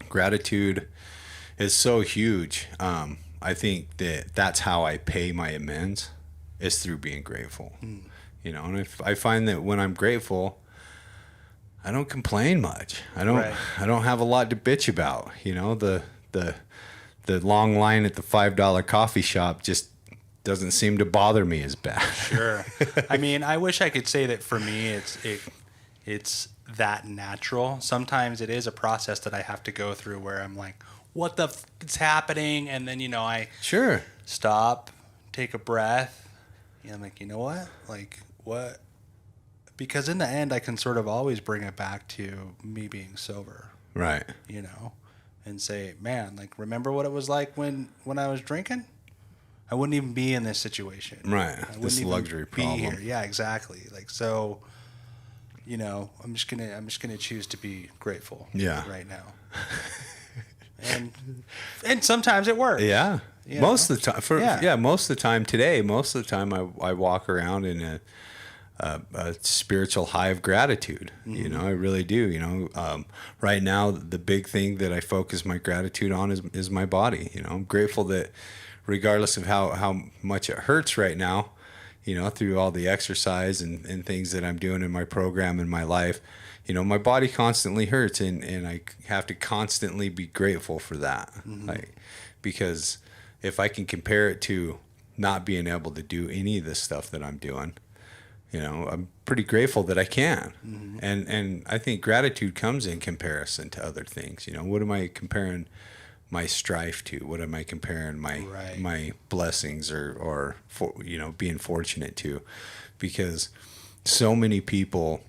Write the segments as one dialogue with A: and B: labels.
A: Gratitude is so huge. I think that's how I pay my amends, is through being grateful. And if I find that when I'm grateful, I don't complain much.
B: Right.
A: I don't have a lot to bitch about. The long line at the $5 coffee shop just doesn't seem to bother me as bad.
B: Sure. I mean, I wish I could say that for me, it's that natural. Sometimes it is a process that I have to go through where I'm like, what the f is happening? And then, I
A: Sure.
B: stop, take a breath. I'm like, you know what? Like, what? Because in the end, I can sort of always bring it back to me being sober,
A: Right.
B: and say, man, like, remember what it was like when I was drinking? I wouldn't even be in this situation.
A: Right.
B: I wouldn't
A: This
B: even
A: luxury
B: be
A: problem.
B: here. Yeah, exactly. Like, so, I'm just gonna choose to be grateful.
A: Yeah.
B: Right now. and sometimes it works.
A: Yeah. Most of the time, most of the time today, most of the time I walk around in a spiritual high of gratitude. I really do. Right now, the big thing that I focus my gratitude on is my body. I'm grateful that regardless of how much it hurts right now, through all the exercise and things that I'm doing in my program in my life, my body constantly hurts, and I have to constantly be grateful for that. Because if I can compare it to not being able to do any of this stuff that I'm doing, I'm pretty grateful that I can. And I think gratitude comes in comparison to other things. What am I comparing my strife to? What am I comparing my blessings or being fortunate to? Because so many people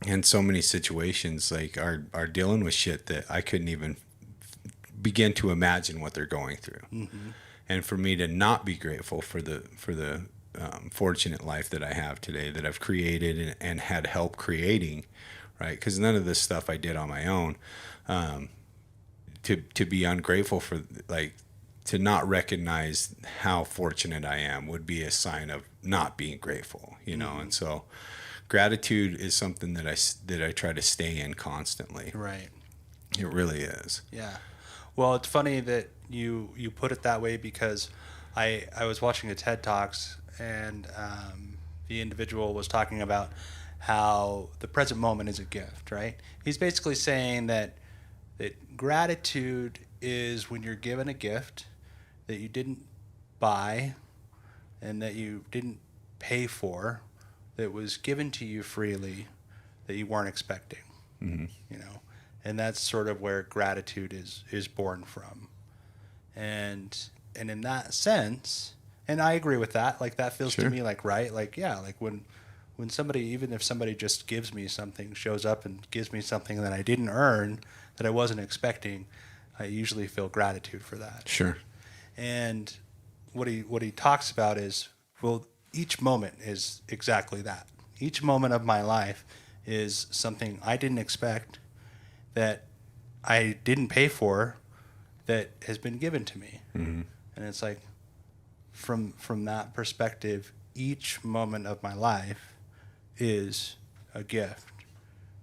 A: and so many situations are dealing with shit that I couldn't even begin to imagine what they're going through. And for me to not be grateful for the fortunate life that I have today, that I've created and had help creating, right? Because none of this stuff I did on my own. To be ungrateful for, to not recognize how fortunate I am would be a sign of not being grateful, And so gratitude is something that I try to stay in constantly.
B: Right.
A: It really is.
B: Yeah. Well, it's funny that you put it that way, because I was watching a TED Talks, and the individual was talking about how the present moment is a gift, right? He's basically saying that gratitude is when you're given a gift that you didn't buy and that you didn't pay for, that was given to you freely, that you weren't expecting. And that's sort of where gratitude is born from. And in that sense, and I agree with that, like, that feels to me like, right, like, yeah, like when somebody, even if somebody just gives me something, shows up and gives me something that I didn't earn, that I wasn't expecting, I usually feel gratitude for that.
A: Sure.
B: And what he talks about is, well, each moment is exactly that. Each moment of my life is something I didn't expect, that I didn't pay for, that has been given to me. And it's like, from that perspective, each moment of my life is a gift,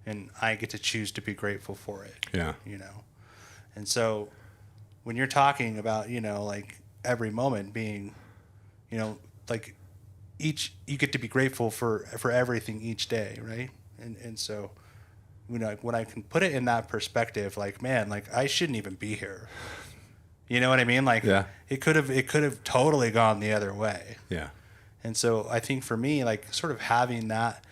B: and I get to choose to be grateful for it.
A: Yeah.
B: And so when you're talking about, like, every moment being, like, you get to be grateful for everything each day, right? And so, when I can put it in that perspective, like, man, like, I shouldn't even be here. You know what I mean? Like,
A: Yeah.
B: it could have totally gone the other way.
A: Yeah.
B: And so I think for me, like, sort of having that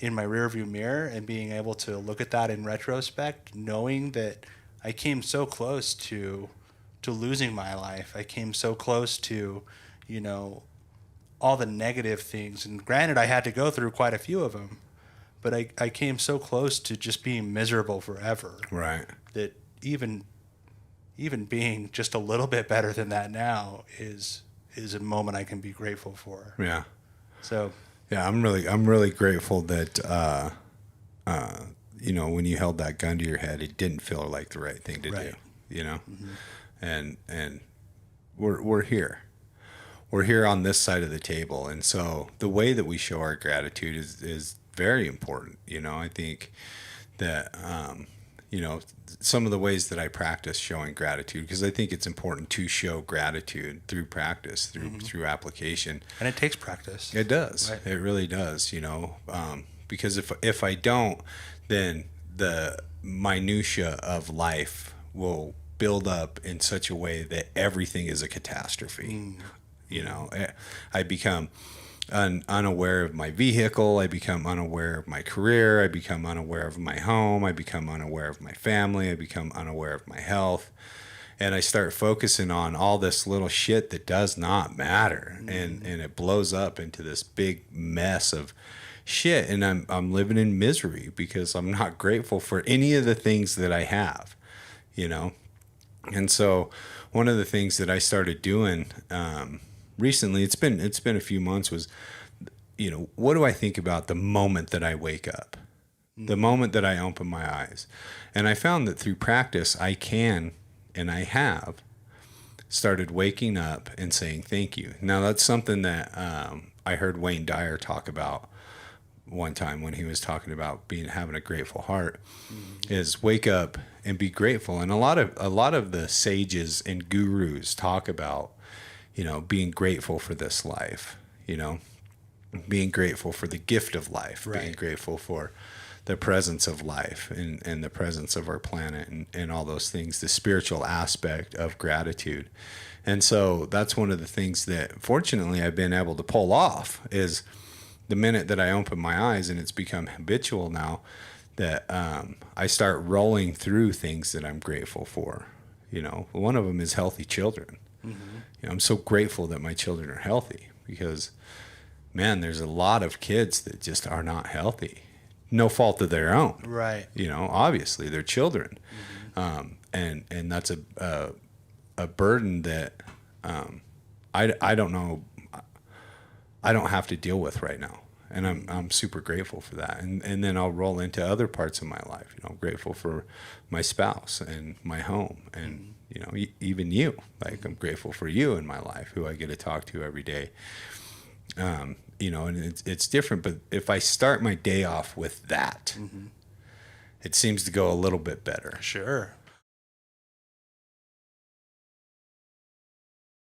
B: in my rearview mirror and being able to look at that in retrospect, knowing that I came so close to losing my life. I came so close to, all the negative things. And granted, I had to go through quite a few of them, but I came so close to just being miserable forever.
A: Right.
B: That even being just a little bit better than that now is a moment I can be grateful for.
A: Yeah.
B: So.
A: Yeah, I'm really grateful that when you held that gun to your head, it didn't feel like the right thing to do. And we're here. We're here on this side of the table, and so the way that we show our gratitude is very important. I think that you know, some of the ways that I practice showing gratitude, because I think it's important to show gratitude through practice, through application.
B: And it takes practice.
A: It does.
B: Right.
A: It really does, you know, because if I don't, then the minutia of life will build up in such a way that everything is a catastrophe. You know, I become unaware of my vehicle. I become unaware of my career. I become unaware of my home. I become unaware of my family. I become unaware of my health. And I start focusing on all this little shit that does not matter. And it blows up into this big mess of shit. And I'm living in misery because I'm not grateful for any of the things that I have, you know? And so one of the things that I started doing, recently, it's been a few months, was, you know, what do I think about the moment that I wake up, the moment that I open my eyes? And I found that through practice, I can, and I have started waking up and saying thank you. Now that's something that I heard Wayne Dyer talk about one time when he was talking about having a grateful heart, is wake up and be grateful. And a lot of the sages and gurus talk about, you know, being grateful for this life, you know, being grateful for the gift of life, being grateful for the presence of life and the presence of our planet and all those things, the spiritual aspect of gratitude. And so that's one of the things that fortunately I've been able to pull off, is the minute that I open my eyes, and it's become habitual now, that I start rolling through things that I'm grateful for. You know, one of them is healthy children. You know, I'm so grateful that my children are healthy, because, man, there's a lot of kids that just are not healthy. No fault of their own.
B: Right.
A: You know, obviously they're children. And that's a burden that I don't know, I don't have to deal with right now. And I'm super grateful for that. And then I'll roll into other parts of my life. You know, I'm grateful for my spouse and my home and, you know, even you. Like, I'm grateful for you in my life, who I get to talk to every day. You know, and it's different. But if I start my day off with that, it seems to go a little bit better.
B: Sure.